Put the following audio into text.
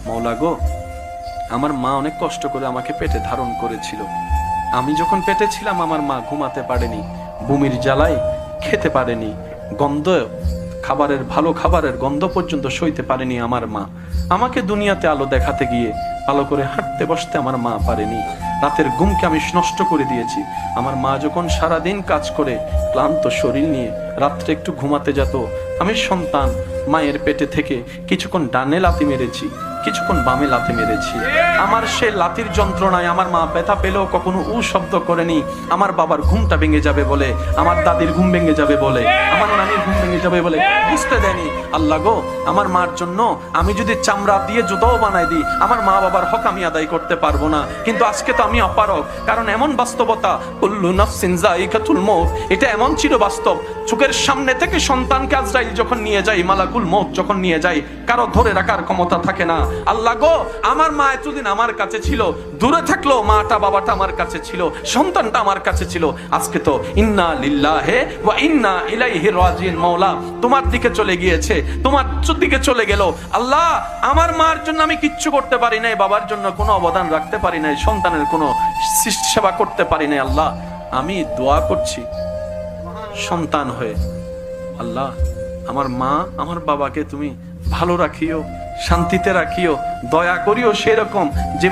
মওলা গো, আমার মা অনেক কষ্ট করে আমাকে পেটে ধারণ করেছিল। আমি যখন পেটে ছিলাম আমার মা ঘুমাতে পারেনি, বমির জ্বালায় খেতে পারেনি, গন্ধ খাবারের, ভালো খাবারের গন্ধ পর্যন্ত সইতে পারেনি আমার মা। আমাকে দুনিয়াতে আলো দেখাতে গিয়ে ভালো করে হাঁটতে বসতে আমার মা পারেনি। রাতের ঘুমকে আমি নষ্ট করে দিয়েছি। আমার মা যখন সারাদিন কাজ করে ক্লান্ত শরীর নিয়ে রাত্রে একটু ঘুমাতে যেত, আমি সন্তান মায়ের পেটে থেকে কিছুক্ষণ ডানে লাথি মেরেছি, কিছুক্ষণ বামে লাথি মেরেছি। আমার সে লাথির যন্ত্রণায় আমার মা ব্যথা পেলেও কখনো উ শব্দ করেনি। আমার বাবার ঘুমটা ভেঙে যাবে বলে, আমার দাদির ঘুম ভেঙে যাবে বলে, আমার নানির ঘুম ভেঙে যাবে বলে বুঝতে দেয়নি। আল্লাহ গো, আমার মার জন্য আমি যদি চামড়া দিয়ে জুতাও বানাই দিই, আমার মা বাবার হক আমি আদায় করতে পারবো না। কিন্তু আজকে তো আমি অপারগ, কারণ এমন বাস্তবতা, কুল্লু নাফসিন যায়িকাতুল মউত, এটা এমন ছিল বাস্তব। চোখের সামনে থেকে সন্তানকে আজরাইল যখন নিয়ে যায়, মালাকুল মউত যখন নিয়ে যায়, কারো ধরে রাখার ক্ষমতা থাকে না। আল্লাহ গো, আমার মা এতদিন আমার কাছে ছিল, দূরে থাকলো মাটা বাবাটা আমার কাছে ছিল, সন্তানটা আমার কাছে ছিল। আজকে তো ইন্না লিল্লাহি ওয়া ইন্না ইলাইহি রাজিউন। মওলা তোমার দিকে চলে গিয়েছে, তোমার দিকে চলে গেল। আল্লাহ, আমার মার জন্য আমি কিচ্ছু করতে পারি নাই, বাবার জন্য কোনো অবদান রাখতে পারি নাই, সন্তানের কোনো সেবা করতে পারি নাই। আল্লাহ, আমি দোয়া করছি সন্তান হয়ে, আল্লাহ আমার মা আমার বাবাকে তুমি ভালো রাখিও, শান্তিতে রাখিও, দয়া করিও সেরকম যে